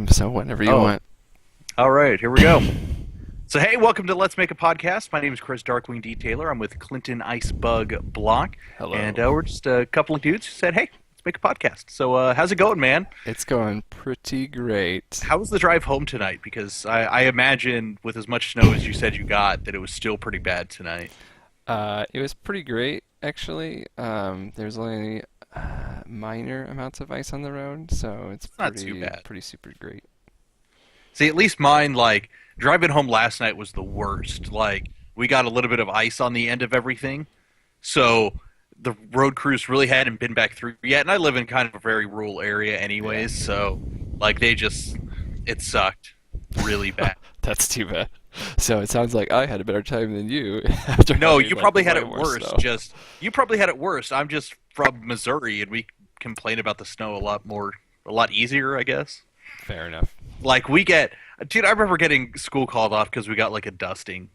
so whenever you want. All right, here we go. So, hey, welcome to Let's Make a Podcast. My name is Chris DarkwingD Taylor. I'm with Clinton Icebug Block. Hello. And we're just a couple of dudes who said, hey, let's make a podcast. So, how's it going, man? It's going pretty great. How was the drive home tonight? Because I imagine with as much snow as you said you got, that it was still pretty bad tonight. It was pretty great, actually. There's only minor amounts of ice on the road, so it's Not too bad. pretty super great. See, at least mine, like, driving home last night was the worst. Like, we got a little bit of ice on the end of everything, so the road crews really hadn't been back through yet, and I live in kind of a very rural area anyways, so, like, it sucked really bad. That's too bad. So it sounds like I had a better time than you after No, having, you like, probably had way it more worse, snow. you probably had it worse. I'm just from Missouri, and we complain about the snow a lot easier, I guess. Fair enough. Like, dude, I remember getting school called off because we got, like, a dusting.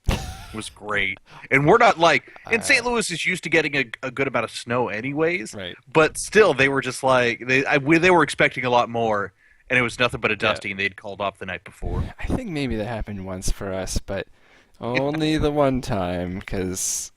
It was great. And we're not, like, and St. Louis is used to getting a good amount of snow anyways, Right. but still, they were just like, they were expecting a lot more, and it was nothing but a Yeah. dusting they'd called off the night before. I think maybe that happened once for us, but only the one time, because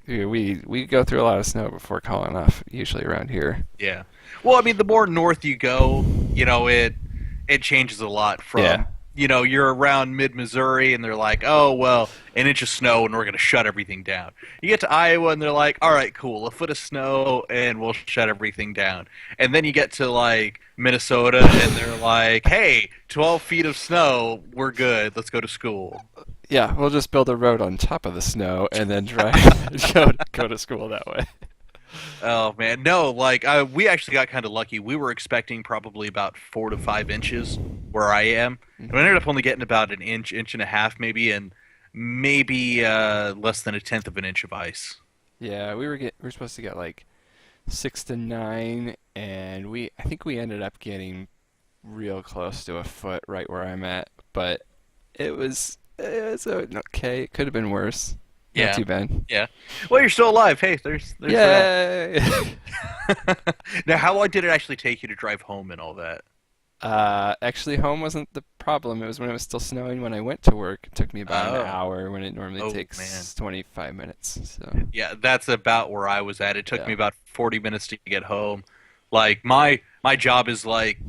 we go through a lot of snow before calling off, usually around here. Yeah. Well, I mean, the more north you go, it changes a lot from, Yeah. You're around mid-Missouri, and they're like, oh, well, an inch of snow, and we're going to shut everything down. You get to Iowa, and they're like, all right, cool, a foot of snow, and we'll shut everything down. And then you get to, like, Minnesota, and they're like, hey, 12 feet of snow, we're good, let's go to school. Yeah, we'll just build a road on top of the snow and then drive go to school that way. Oh man, no! Like we actually got kind of lucky. We were expecting probably about 4 to 5 inches where I am, and we ended up only getting about an inch, inch and a half, maybe, and maybe less than a tenth of an inch of ice. Yeah, we were supposed to get like 6 to 9, and I think we ended up getting real close to a foot right where I'm at, but it was okay. It could have been worse. Not Yeah, too bad. yeah. Well, you're still alive. Hey, there's Yay! that. Now, how long did it actually take you to drive home and all that? Actually, home wasn't the problem. It was when it was still snowing when I went to work. It took me about an Oh, hour when it normally oh man. takes 25 minutes. So, Yeah, that's about where I was at. It took yeah. me about 40 minutes to get home. Like my job is like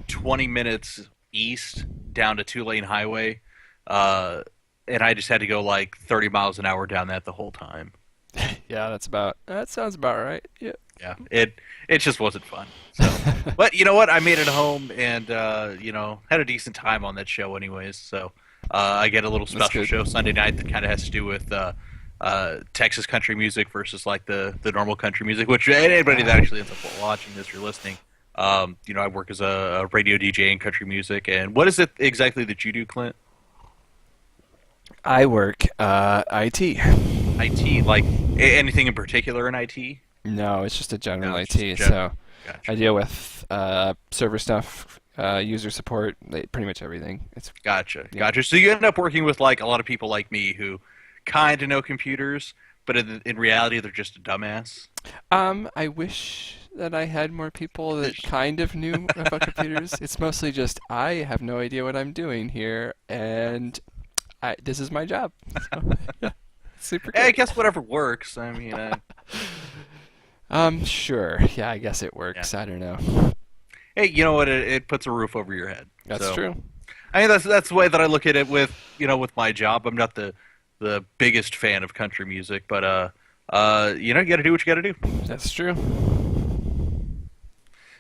20 minutes east down to two-lane highway, uh, and I just had to go like 30 miles an hour down that the whole time. Yeah, that sounds about right. Yeah. Yeah, it just wasn't fun. So, but you know what? I made it home and had a decent time on that show, anyways. So I get a little That's special good. show Sunday night that kind of has to do with Texas country music versus like the normal country music. Which anybody that actually ends up watching this or listening, I work as a radio DJ in country music. And what is it exactly that you do, Clint? I work IT. IT, like anything in particular in IT? No, it's just a general No, it's just IT. general. So Gotcha. I deal with server stuff, user support, pretty much everything. Gotcha, Yeah. gotcha. So you end up working with like a lot of people like me who kind of know computers, but in reality they're just a dumbass. I wish that I had more people that kind of knew about computers. It's mostly just I have no idea what I'm doing here, and this is my job. So, yeah, super I good. guess whatever works. I mean, Sure. Yeah, I guess it yeah. works. I don't know. Hey, you know what? It puts a roof over your head. That's So true. I mean, that's the way that I look at it with with my job. I'm not the biggest fan of country music, but you got to do what you got to do. That's true.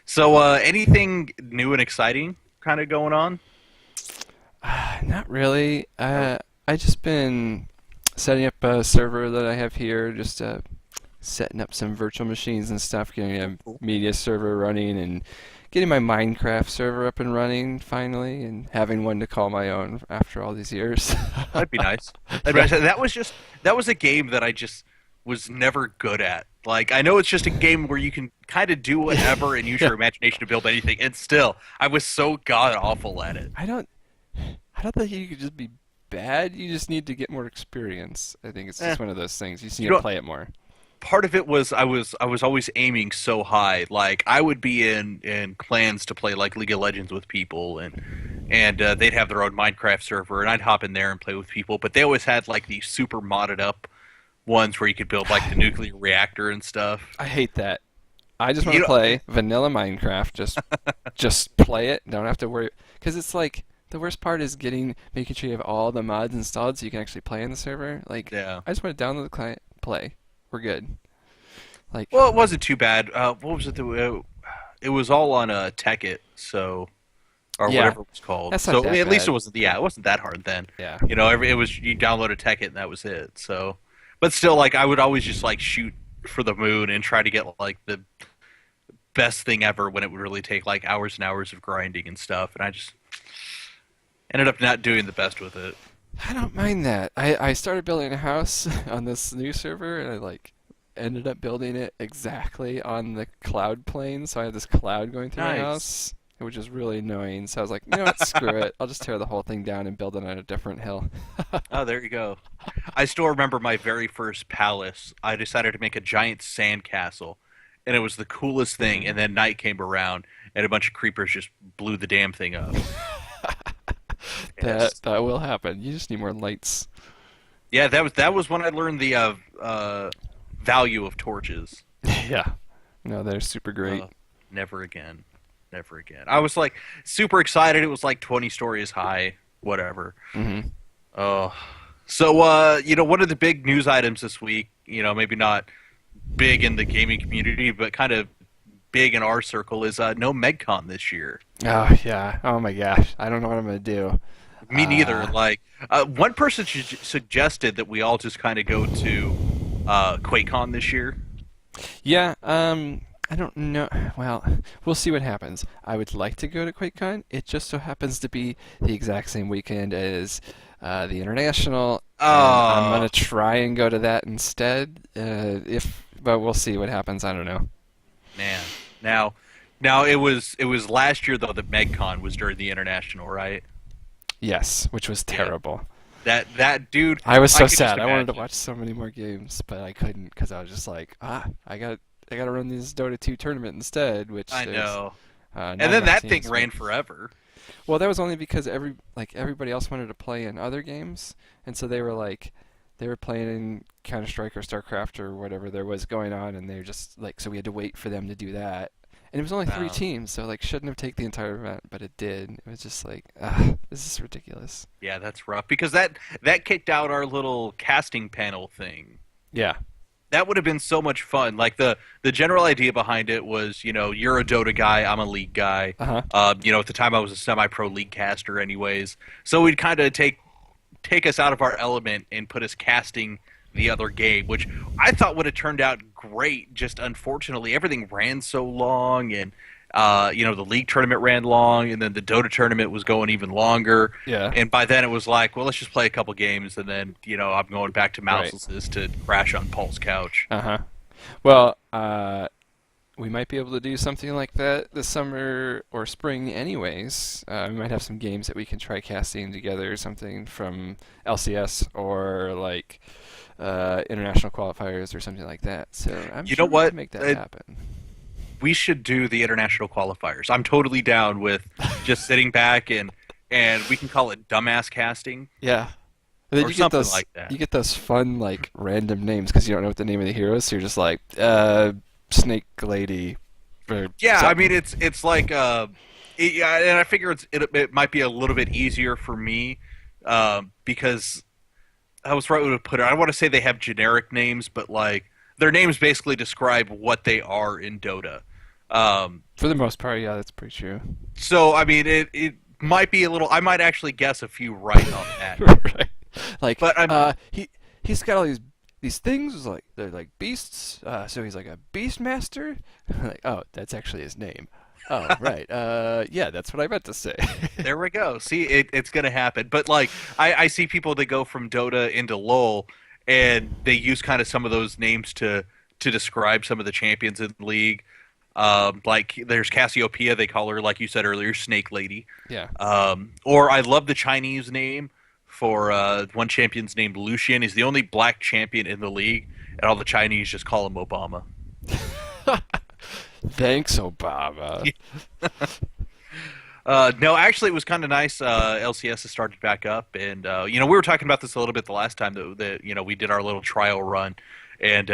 So anything new and exciting kind of going on? Not really. No. I just been setting up a server that I have here, just setting up some virtual machines and stuff, getting a Cool. media server running, and getting my Minecraft server up and running finally, and having one to call my own after all these years. That'd be nice. That'd be Yeah. nice. That was a game that I just was never good at. Like I know it's just a game where you can kind of do whatever and use Yeah. your imagination to build anything, and still I was so god awful at it. I don't I don't think you could just be bad. You just need to get more experience. I think it's Eh, just one of those things. You just need you to don't play it more. part of it was I was always aiming so high. Like I would be in clans to play like League of Legends with people, and they'd have their own Minecraft server, and I'd hop in there and play with people. But they always had like these super modded up ones where you could build like the nuclear reactor and stuff. I hate that. I just want You to know, play vanilla Minecraft. Just play it. Don't have to worry. Because it's like the worst part is making sure you have all the mods installed so you can actually play on the server. Like yeah. I just want to download the client, play. We're good. Like Well, it wasn't too bad. What was it? It was all on Tekkit, so or yeah, whatever it was called. that's not So I that mean, at least it bad. wasn't. Yeah, it wasn't that hard then. Yeah. It was you download a Tekkit and that was it. So, but still, like I would always just like shoot for the moon and try to get like the best thing ever when it would really take like hours and hours of grinding and stuff. And I just ended up not doing the best with it. I don't mind that. I started building a house on this new server and I like ended up building it exactly on the cloud plane, so I had this cloud going through my Nice. house, which is really annoying. So I was like, you know what, screw it. I'll just tear the whole thing down and build it on a different hill. Oh, there you go. I still remember my very first palace. I decided to make a giant sand castle, and it was the coolest thing. And then night came around, and a bunch of creepers just blew the damn thing up. That Yes. that will happen. You just need more lights. Yeah, that was when I learned the value of torches. Yeah. No, they're super great. Uh, Never again. Never again. I was like super excited. It was like 20 stories high. Whatever. Hmm. Oh. So, one of the big news items this week, maybe not big in the gaming community, but kind of big in our circle is no MegCon this year. Oh yeah. Oh my gosh. I don't know what I'm gonna do. Me neither. Uh, Like, one person suggested that we all just kind of go to QuakeCon this year. yeah. I don't know. Well, we'll see what happens. I would like to go to QuakeCon. It just so happens to be the exact same weekend as the International, and I'm Oh gonna try and go to that instead. But we'll see what happens. I don't know. man. Now, now it was last year though that MegCon was during the International, right? Yes, which was Yeah. terrible. That dude, I was I so could just sad. I wanted to imagine. watch so many more games, but I couldn't because I was just like, I got to run this Dota 2 tournament instead, which I there's know. not And then enough that thing teams. ran forever. Well, that was only because everybody else wanted to play in other games, and so they were playing in Counter Strike or StarCraft or whatever there was going on, and they were just like, so we had to wait for them to do that. And it was only three Wow. teams, so like shouldn't have taken the entire event, but it did. It was just like, this is ridiculous. Yeah, that's rough because that kicked out our little casting panel thing. Yeah. That would have been so much fun. Like the general idea behind it was, you're a Dota guy, I'm a League guy. Uh huh. At the time I was a semi-pro League caster, anyways. So we'd kind of take us out of our element and put us casting the other game, which I thought would have turned out great. Just unfortunately, everything ran so long, and the League tournament ran long, and then the Dota tournament was going even longer. Yeah. And by then it was like, well, let's just play a couple games, and then I'm going back to Right. mouseless to crash on Paul's couch. Uh huh. Well, we might be able to do something like that this summer or spring, anyways. We might have some games that we can try casting together, something from LCS or like international qualifiers or something like that. So I'm You know sure we what? can make that happen. We should do the international qualifiers. I'm totally down with just sitting back and we can call it dumbass casting Yeah. And then or something like you that. get those fun like random names because you don't know what the name of the hero is. So you're just like Snake Lady or Yeah, I mean something. it's like yeah, and I figure it might be a little bit easier for me because I was right to put it. I don't want to say they have generic names, but like their names basically describe what they are in Dota. Um, For the most part, yeah, that's pretty true. so I mean it might be a little. I might actually guess a few right on that, Right. Like but I'm he's got all these things like they're like beasts. So he's like a beast master. Like, oh, that's actually his name. Oh, right. Yeah, that's what I meant to say. There we go. See, it's gonna happen. But like, I see people that go from Dota into LoL, and they use kind of some of those names to describe some of the champions in the league. Like there's Cassiopeia, they call her, like you said earlier, Snake Lady. Yeah. Or I love the Chinese name for one champion's named Lucian. He's the only black champion in the league, and all the Chinese just call him Obama. Thanks, Obama. No, actually, it was kind of nice. LCS has started back up, and we were talking about this a little bit the last time that we did our little trial run, and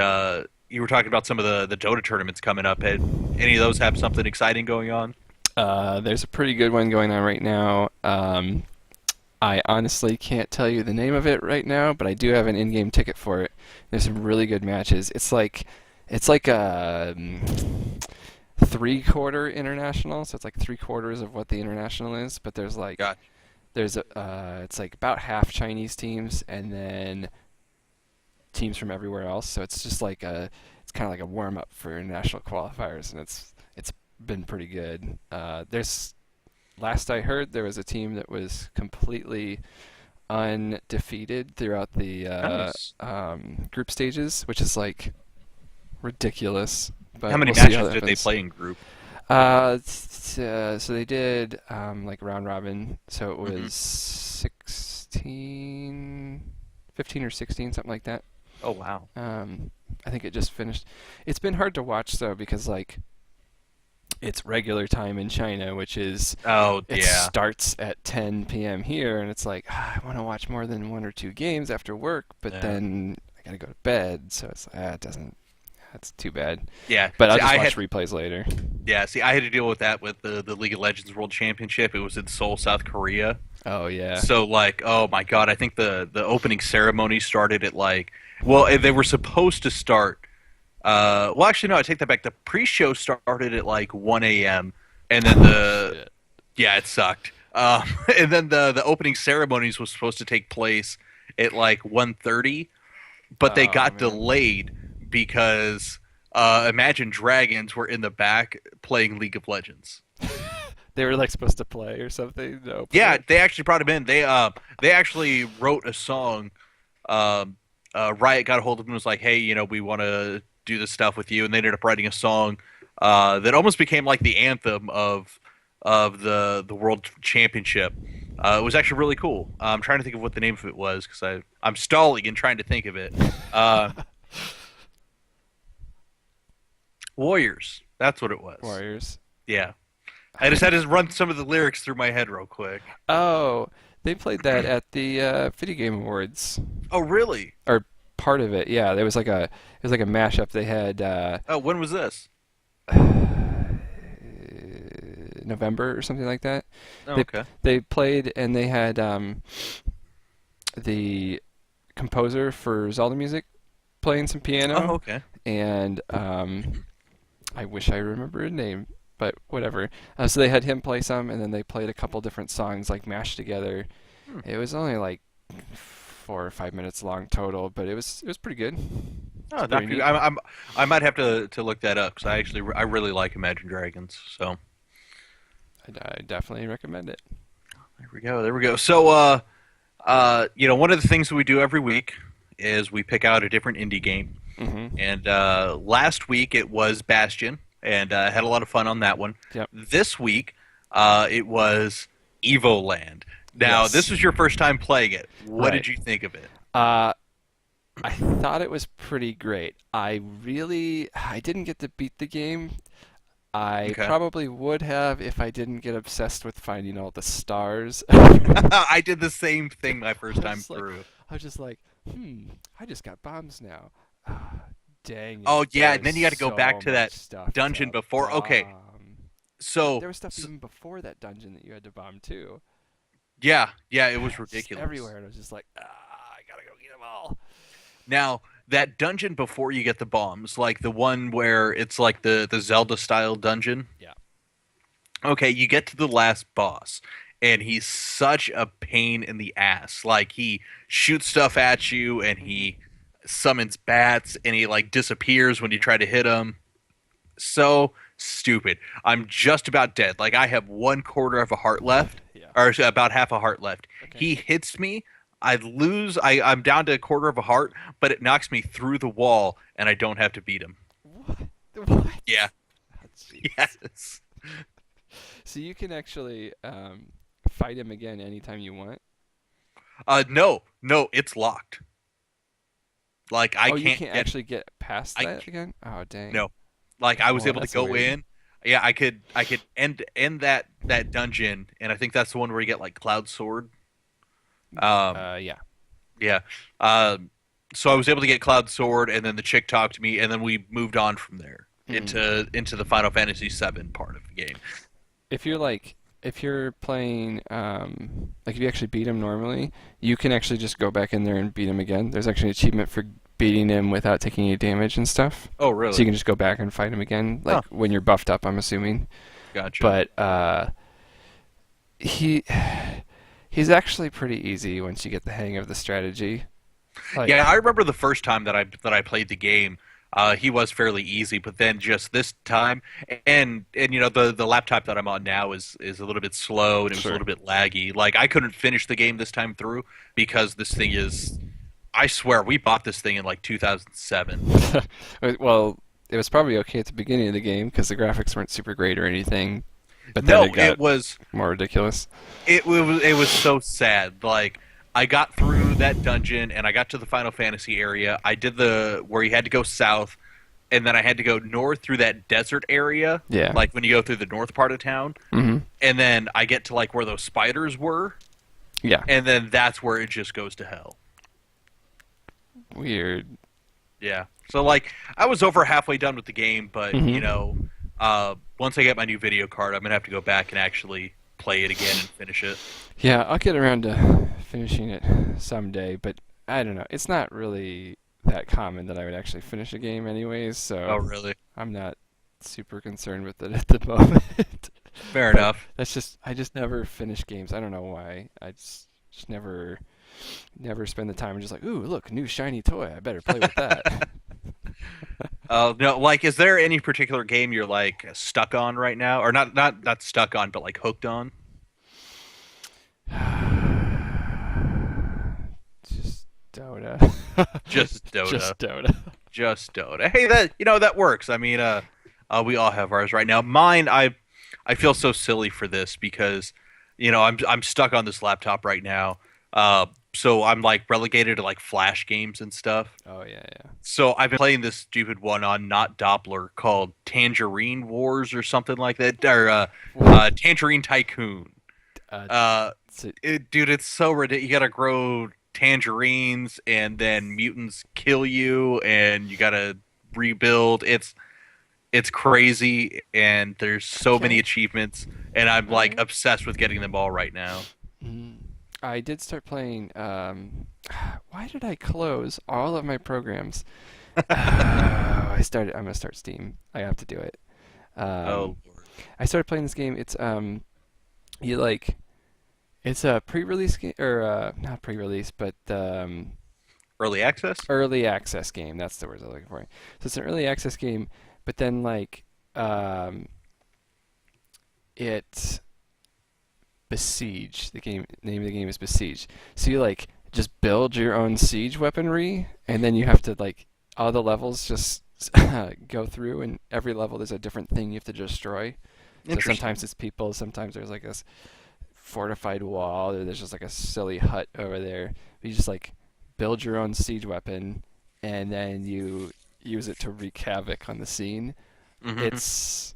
you were talking about some of the Dota tournaments coming up. Had any of those have something exciting going on? There's a pretty good one going on right now. I honestly can't tell you the name of it right now, but I do have an in-game ticket for it. There's some really good matches. It's like a three-quarter international, so it's like three-quarters of what the international is. But there's like Gotcha. there's a it's like about half Chinese teams and then teams from everywhere else. So it's kind of like a warm-up for international qualifiers, and it's been pretty good. There's Last I heard, there was a team that was completely undefeated throughout the Nice. group stages, which is like ridiculous. How But many we'll see how matches that did they happens. play in group? So they did like round robin. So it Hmm. was 16, 15 or 16, something like that. Oh wow. Um, I think it just finished. It's been hard to watch though because like it's regular time in China, which is Oh it yeah. starts at 10 p.m. here, and it's like I want to watch more than one or two games after work, but Yeah. then I gotta go to bed, so it's it doesn't. That's too bad. Yeah. But I'll See, just I had watch replays later. I had to deal with that with the League of Legends World Championship. It was in Seoul, South Korea. Oh yeah. So like, oh my God, I think the opening ceremony started at like, well, they were supposed to start. Well, actually, no, I take that back. The pre-show started at like 1 a.m. and then Oh the shit. yeah, it sucked. And then the opening ceremonies was supposed to take place at like 1:30, but they Oh got man. delayed because Imagine Dragons were in the back playing League of Legends. They were like supposed to play or something to open Yeah, it. they actually brought him in. They actually wrote a song. Um, Riot got a hold of him and was like, "Hey, we want to do this stuff with you," and they ended up writing a song that almost became like the anthem of the World Championship. It was actually really cool. I'm trying to think of what the name of it was because I'm stalling and trying to think of it. Uh, Warriors. That's what it was. Warriors. Yeah. I just had to run some of the lyrics through my head real quick. Oh, they played that at the Video Game Awards, Oh, really? or part of it. Yeah, there was like a it was like a mashup. They had Oh, when was this? November or something like that. Oh, They okay. they played and they had the composer for Zelda music playing some Oh, piano, okay. and I wish I remember his name, but whatever. So they had him play some, and then they played a couple different songs like mashed together. Hmm. It was only like 4 or 5 minutes long total, but it was pretty good. It's Oh, pretty Doctor, neat. I might have to look that up because I really like Imagine Dragons. So I definitely recommend it. there we go. There we go. So one of the things that we do every week is we pick out a different indie game. Hmm. And last week it was Bastion, and had a lot of fun on that one. Yep. This week it was Evoland. Now, this Yes. was your first time playing it. What Right. did you think of it? Uh, I thought it was pretty great. I didn't get to beat the game. I Okay. probably would have if I didn't get obsessed with finding all the stars. I I did the same thing my first time was like, through. I was just like, I just got bombs now. Dang it. Oh There yeah, and was then you got to go back so to much that stuff dungeon to before. Okay, bomb. so, There was stuff so even before that dungeon that you had to bomb too. yeah, yeah, it was Just ridiculous. everywhere, and I was just like, I gotta go get them all. Now, that dungeon before you get the bombs, like the one where it's like the Zelda style dungeon. Yeah. Okay, you get to the last boss, and he's such a pain in the ass. Like he shoots stuff at you, and Hmm. he summons bats, and he like disappears when you try to hit him. So stupid. I'm just about dead. Like I have 1/4 of a heart left, Yeah. or about half a heart left. Okay. He hits me. I lose. I'm down to 1/4 of a heart, but it knocks me through the wall, and I don't have to beat him. What? What? Yeah. Oh, jeez. Yes. So you can actually fight him again anytime you want. No, no, it's locked. Like I Oh, you can't can't get actually get past I that again? Oh, dang. no. Like I was Oh, able to that's go weird. in. Yeah, I could end that dungeon, and I think that's the one where you get like Cloud Sword. Um, Yeah. yeah. Um, so I was able to get Cloud Sword, and then the chick talked to me, and then we moved on from there Mm. into the Final Fantasy VII part of the game. If you're if you're playing, like if you actually beat him normally, you can actually just go back in there and beat him again. There's actually an achievement for beating him without taking any damage and stuff. Oh, So you really? can just go back and fight him again, Huh. like when you're buffed up, I'm assuming. Gotcha. But he he's actually pretty easy once you get the hang of the strategy. Yeah, Like, I remember the first time that I played the game. He was fairly easy, but then just this time, and the laptop that I'm on now is a little bit slow and it was a sure. little bit laggy. Like I couldn't finish the game this time through because this thing is. I swear we bought this thing in like 2007. Well, it was probably okay at the beginning of the game because the graphics weren't super great or anything, but then No, it it got was more ridiculous. it was so sad. Like I got through that dungeon and I got to the Final Fantasy area. I did the where you had to go south, and then I had to go north through that desert area, Yeah. like when you go through the north part of town. Hmm. And then I get to like where those spiders were, Yeah. and then that's where it just goes to hell. Weird. Yeah. So like I was over halfway done with the game, but Hmm. once I get my new video card, I'm gonna have to go back and actually play it again and finish it. Yeah, I'll get around to finishing it someday, but I don't know. It's not really that common that I would actually finish a game anyways, Oh, so really? I'm not super concerned with it at the moment. Fair But enough. that's just I just never finish games. I don't know why. I just never spend the time just like, ooh, look, new shiny toy. I better play with that. No, like, is there any particular game you're like stuck on right now, or not stuck on, but like hooked on? Just Dota. Just Dota. Just Dota. Just Dota. Hey, that works. I mean, we all have ours right now. Mine, I feel so silly for this because, I'm stuck on this laptop right now. So I'm like relegated to like Flash games and stuff. Oh yeah, yeah. So I've been playing this stupid one on not Doppler called Tangerine Wars or something like that, or Tangerine Tycoon. Uh, Uh, so, dude, it's so ridiculous. You gotta grow tangerines, and then mutants kill you, and you gotta rebuild. It's crazy, and there's so many okay. achievements, and I'm All like right. obsessed with getting them all right now. Mm. I did start playing. Why did I close all of my programs? I started. I'm gonna start Steam. I have to do it. Um, Oh, Lord. I started playing this game. You like, it's a pre-release game or not pre-release, but Early access? early access game. That's the words I'm looking for. So it's an early access game, but then like, um, it Besiege. The game name of the game is Besiege. So you like just build your own siege weaponry, and then you have to like all the levels just go through, and every level there's a different thing you have to destroy. So Interesting. sometimes it's people, sometimes there's like this fortified wall, or there's just like a silly hut over there. But you just like build your own siege weapon, and then you use it to wreak havoc on the scene. Hmm. It's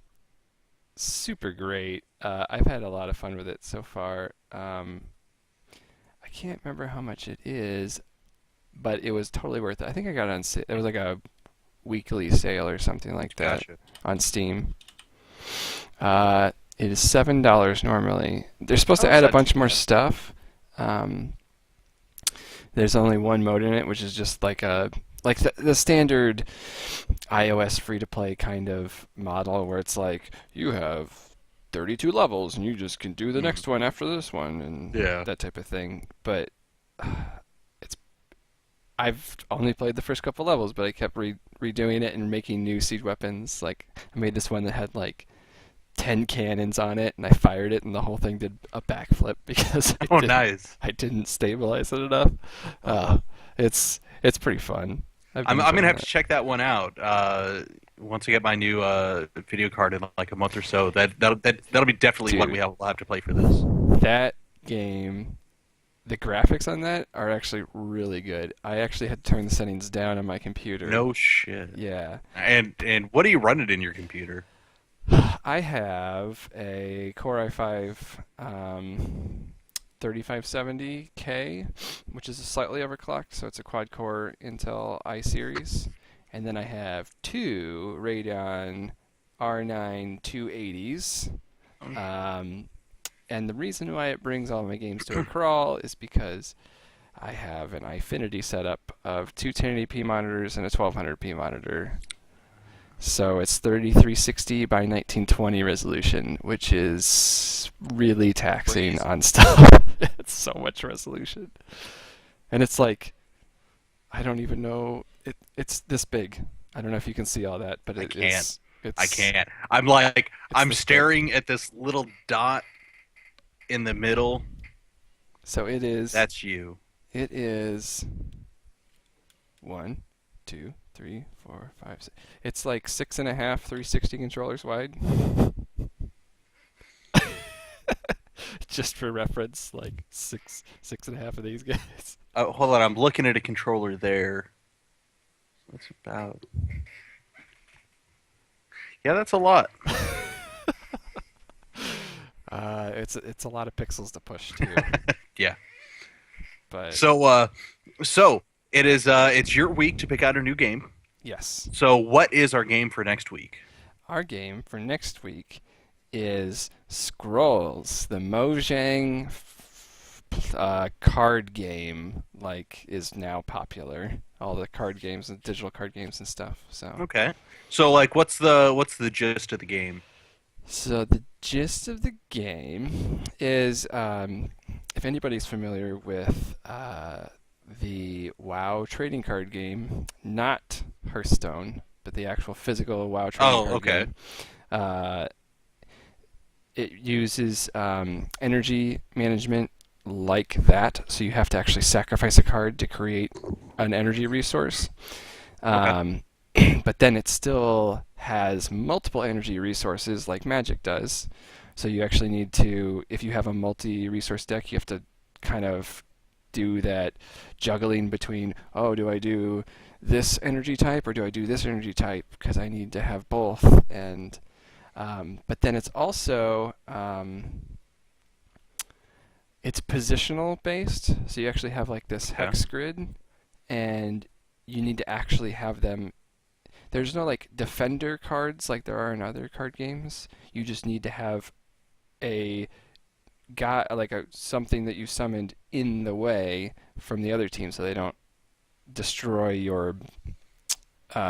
super great. I've had a lot of fun with it so far. I can't remember how much it is, but it was totally worth it. I think I got it on sale. It was like a weekly sale or something like that Gotcha. on Steam. It is $7 normally. They're supposed to Oh, it's add a not too bunch more bad. stuff. Um, there's only one mode in it, which is just like the standard iOS free to play kind of model where it's like you have 32 levels and you just can do the Hmm. next one after this one and Yeah. that type of thing. But it's I've only played the first couple levels, but I kept redoing it and making new siege weapons. Like I made this one that had like 10 cannons on it, and I fired it, and the whole thing did a backflip because Oh, nice. I didn't stabilize it enough. Uh, It's pretty fun. I've been I'm gonna enjoying have to it. check that one out. Once I get my new video card in like a month or so, that'll be definitely one Dude, we'll have to play for this. that game, the graphics on that are actually really good. I actually had to turn the settings down on my computer. No shit. Yeah. And what do you run it in your computer? I have a Core i5 3570K, which is slightly overclocked, so it's a quad-core Intel i series. And then I have two Radeon R9 280s. Um, and the reason why it brings all my games to a crawl is because I have an Ifinity setup of two 1080p monitors and a 1200p monitor. So it's 3360 by 1920 resolution, which is really taxing Crazy. on stuff. It's so much resolution. And it's like, I don't even know, it's this big. I don't know if you can see all that, but I it can't. is, I it's, can't. I'm like it's I'm this big. staring at this little dot in the middle. So That's you. it is one, two, three, four, five, six. It's like six and a half 360 controllers wide. Just for reference, like six and a half of these guys. Oh, hold on. I'm looking at a controller there. That's about. Yeah, that's a lot. It's a lot of pixels to push too, Yeah. but So it's your week to pick out a new game. yes, So what is our game for next week? our game for next week is Scrolls, the Mojang card game, like is now popular. All the card games and digital card games and stuff. Okay. So like what's the gist of the game? So the gist of the game is, if anybody's familiar with the WoW trading card game, not Hearthstone, but the actual physical WoW trading Oh, card okay. game, uh, it uses energy management like that. So you have to actually sacrifice a card to create an energy resource. Okay. Um, but then it still has multiple energy resources like Magic does. So you actually need to, if you have a multi-resource deck, you have to kind of do that juggling between, oh, do I do this energy type or do I do this energy type? Because I need to have both. And but then it's also it's positional based. So you actually have like this Okay. hex grid, and you need to actually have them. There's no like defender cards like there are in other card games. You just need to have a guy like a something that you summoned in the way from the other team, so they don't destroy your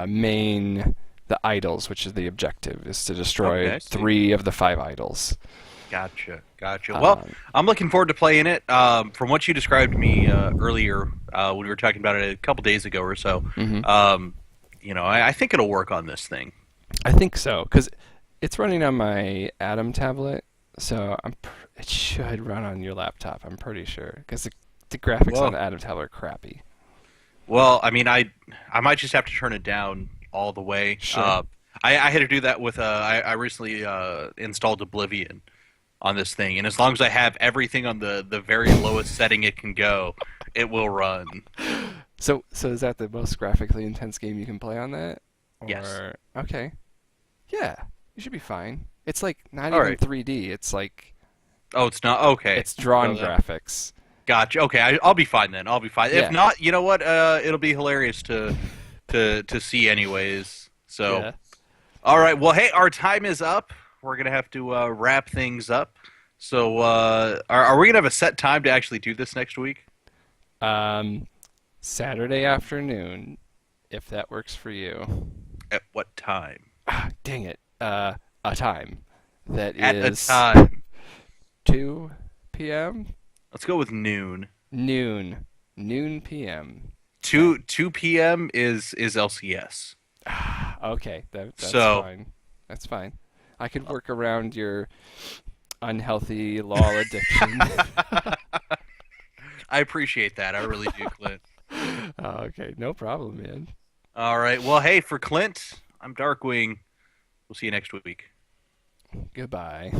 main the idols, which is the objective, is to Okay, destroy I see. three of the five idols. Gotcha. Gotcha. Well, Um, I'm looking forward to playing it. From what you described to me earlier when we were talking about it a couple days ago or so, mhm. um, I think it'll work on this thing. I think so because it's running on my Atom tablet, so it should run on your laptop. I'm pretty sure because the graphics on Well, the Atom tablet are crappy. well, I mean, I might just have to turn it down all the way. Sure. I had to do that with I recently installed Oblivion on this thing, and as long as I have everything on the very lowest setting it can go, it will run. So is that the most graphically intense game you can play on that? Yes. Or okay, yeah, you should be fine. It's like not All even right. 3D. It's like Oh, it's not okay. it's drawn So graphics. gotcha. Okay, I'll be fine then. I'll be fine. If Yeah, not, you know what? It'll be hilarious to see anyways. So, yeah. all right. Well, hey, our time is up. We're gonna have to wrap things up. So, are we gonna have a set time to actually do this next week? Um, Saturday afternoon, if that works for you. At what time? Ah, dang it. A time that At a is time. 2 p.m. Let's go with noon. noon p.m. That 2 p.m. is LCS. okay, that's So, fine. That's fine. I could work around your unhealthy LOL addiction. I appreciate that. I really do, Clint. Okay, no problem, man. All right. Well, hey, for Clint, I'm Darkwing. We'll see you next week. Goodbye.